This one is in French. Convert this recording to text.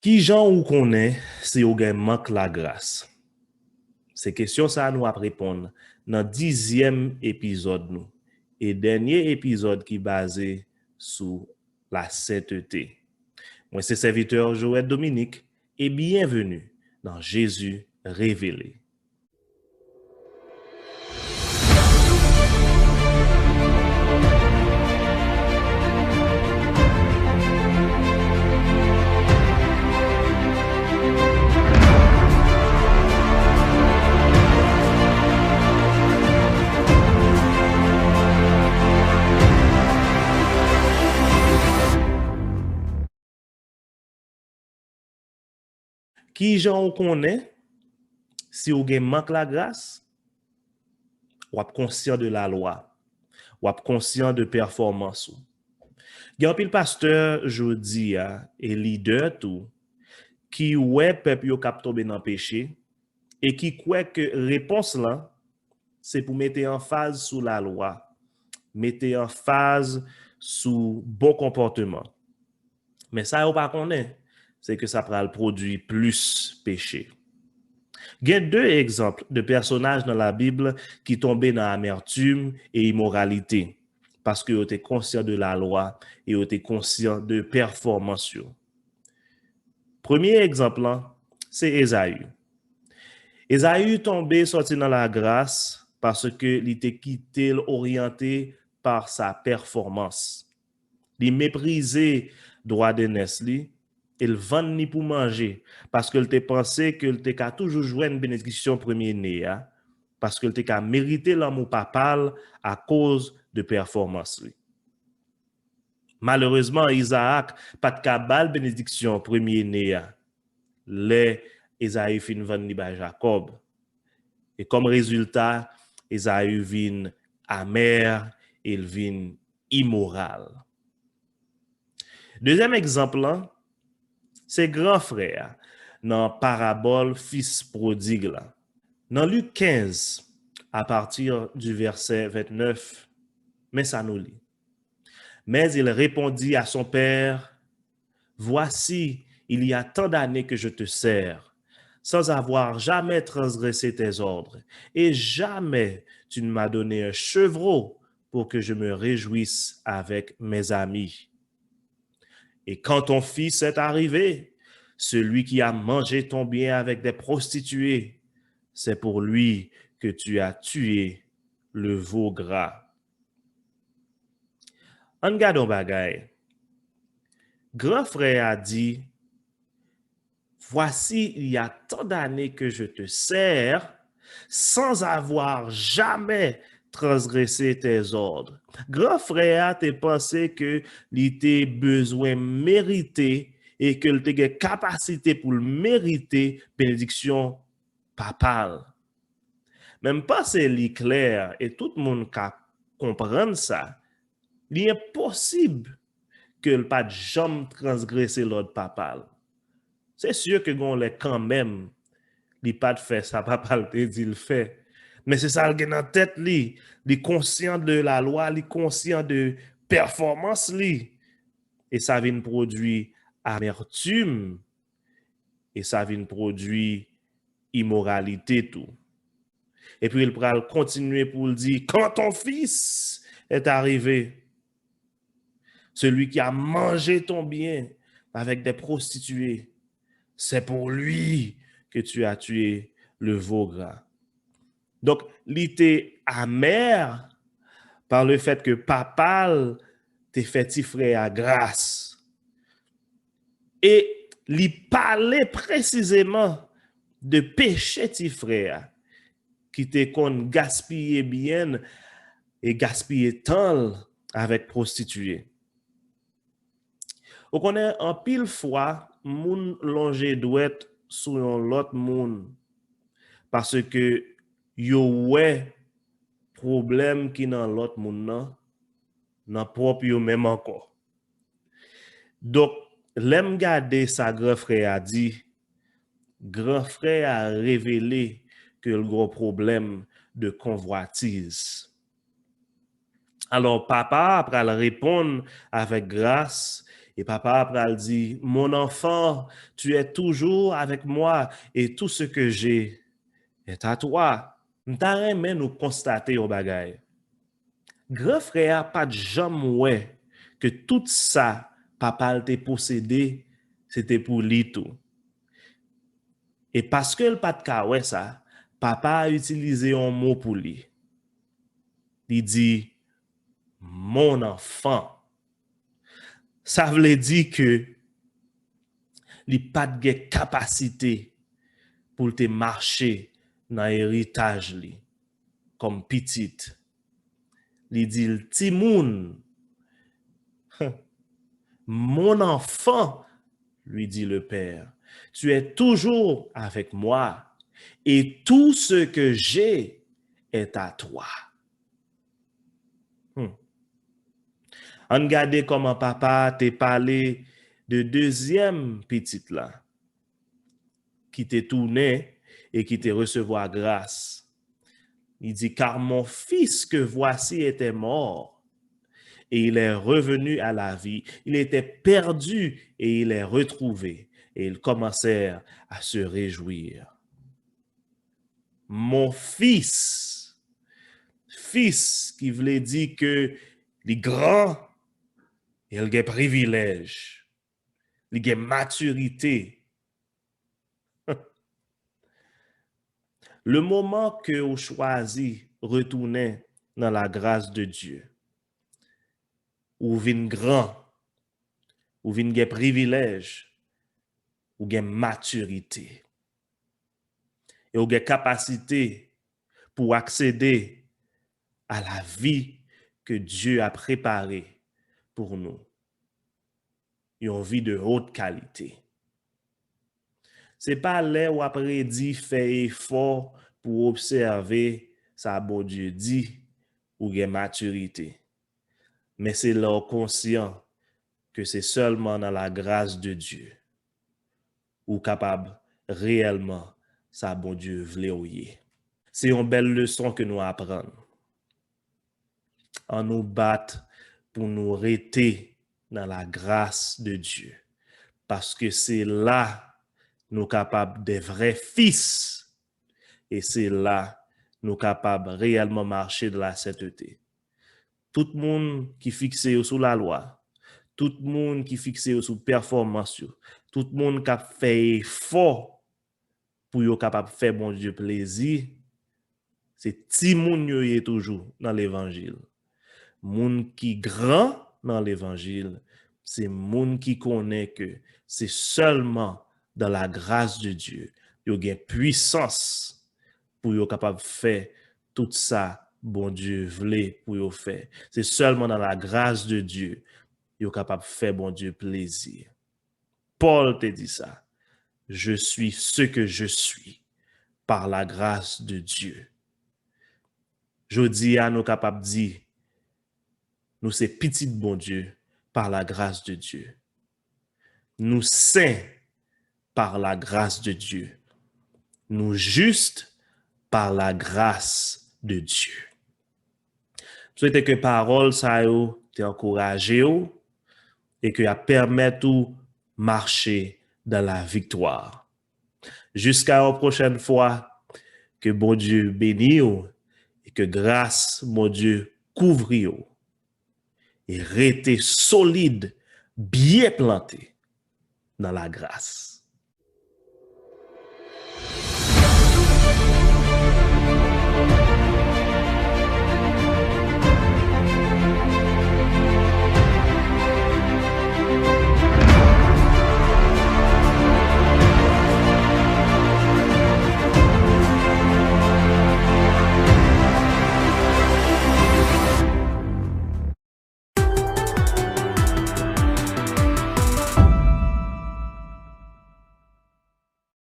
Qui Jean ou connaît si ou gen manque la grâce? Ces questions ça nous a répondre dans 10e épisode nous et dernier épisode qui basé sur la sainteté. Moi c'est serviteur Joël Dominique et bienvenue dans Jésus révélé. Qui Jean ou connaît si ou gen manque la grâce? Ou ap conscient de la loi, ou ap conscient de performance. Gen pile pasteur jodi et leader tout qui ouais peuple yo k'ap tomber dans péché et qui croit que réponse là c'est pour mettre en phase sous la loi, mettre en phase sous bon comportement. Mais ça yo pas connaît, c'est que ça pral produit plus péché. Il y a deux exemples de personnages dans la Bible qui tombaient dans amertume et immoralité parce qu'ils étaient conscients de la loi et ils étaient conscients de performance. Premier exemple, c'est Ésaü. Ésaü tombé sorti dans la grâce parce que il était quitté orienté par sa performance. Il méprisait droit de naissance, il vend ni pour manger parce qu'il te pensé qu'il te ka toujours jouer une bénédiction premier né parce qu'il te ka mérité l'amour papal à cause de performance. Malheureusement Isaac pas de ka bal bénédiction premier né les Esaü fin vend ni ba Jacob et comme résultat Esaü vin amer, il vin immoral. Deuxième exemple, c'est grand frère dans parabole fils prodigue. Dans Luc 15, à partir du verset 29, mais ça nous lit. Mais il répondit à son père, voici, il y a tant d'années que je te sers, sans avoir jamais transgressé tes ordres, et jamais tu ne m'as donné un chevreau pour que je me réjouisse avec mes amis. Et quand ton fils est arrivé, celui qui a mangé ton bien avec des prostituées, c'est pour lui que tu as tué le veau gras. En gardant bagay, grand frère a dit, voici, il y a tant d'années que je te sers sans avoir jamais transgressé tes ordres. Grand frère te pensé que il besoin mérité et que il a capacité pour le mériter bénédiction papale. Même pas c'est clair et tout le monde comprendre ça. Il est impossible que le pas jamais transgresser l'ordre papal. C'est sûr que gon les quand même li pas de faire ça papal te dit le fait. Mais c'est ça le dans tête li conscient de la loi, li conscient de performance li et ça vient produire amertume et ça vient produire immoralité tout. Et puis il va continuer pour le dire quand ton fils est arrivé, celui qui a mangé ton bien avec des prostituées, c'est pour lui que tu as tué le veau gras. Donc, il était amer par le fait que papa te fait ti frère à grâce. Et il parlait précisément de péché ti frère qui te kon gaspiller bien et gaspiller temps avec prostituée. On connaît en pile fois moun longe douette sur l'autre moun parce que yo ouais problème qui dans l'autre moun nan propre yo même encore. Donc l'aime garder sa grand frère a dit grand frère a révélé que le gros problème de convoitise. Alors papa après répondre avec grâce Et papa après dit, mon enfant, tu es toujours avec moi et tout ce que j'ai est à toi. M'ta remen nous constater au bagay. Grand frère pas de jamais ouais que tout ça papa te possédé, c'était pour lui tout. Et parce que le pas de ka ouais ça, papa a utilisé un mot pour lui. Il dit mon enfant. Ça veut dire que il pas de capacité pour te marcher dans l'héritage li comme petite. Il dit Timoun, mon enfant, lui dit le père, tu es toujours avec moi et tout ce que j'ai est à toi. On regarde comment papa t'a parlé de deuxième petite là, qui t'est tourné et qui t'est recevoir grâce. Il dit, car mon fils que voici était mort et il est revenu à la vie. Il était perdu et il est retrouvé. Et ils commencèrent à se réjouir. Mon fils, fils qui voulait dire que les grands, il a des privilèges, il a maturité. Le moment que vous choisit retourner dans la grâce de Dieu, ou vin grand, ou vin des privilèges, ou des maturité, et ou des capacités pour accéder à la vie que Dieu a préparée pour nous. Une vie de haute qualité. C'est pas là où après dit fait effort pour observer ça bon Dieu dit ou gen maturité. Mais c'est là conscient que c'est seulement dans la grâce de Dieu ou capable réellement ça bon Dieu vle ouye. C'est une belle leçon que nous apprenons. On nous bat pour nous rester dans la grâce de Dieu. Parce que c'est là nous capables des vrais fils. Et c'est là nous capables réellement marcher de la sainteté. Tout le monde qui fixé sous la loi, tout le monde qui fixé sous performance, tout le monde qui a fait effort pour être capable de faire bon Dieu plaisir, c'est ti moun yo est toujours dans l'évangile. Moun qui grand dans l'évangile, c'est moun qui connaît que c'est seulement dans la grâce de Dieu, yo gen puissance pour yo capable faire tout ça bon Dieu voulait pour yo faire. C'est seulement dans la grâce de Dieu yo capable faire bon Dieu plaisir. Paul te dit ça. Je suis ce que je suis par la grâce de Dieu. Jodi a nous capable dire nous c'est petit bon Dieu par la grâce de Dieu. Nous saints par la grâce de Dieu. Nous justes par la grâce de Dieu. Je souhaite que parole ça yo te encouragé et que a permettre ou marcher dans la victoire. Jusqu'à la prochaine fois, que bon Dieu bénisse et que grâce mon Dieu couvre et restez solide, bien planté dans la grâce.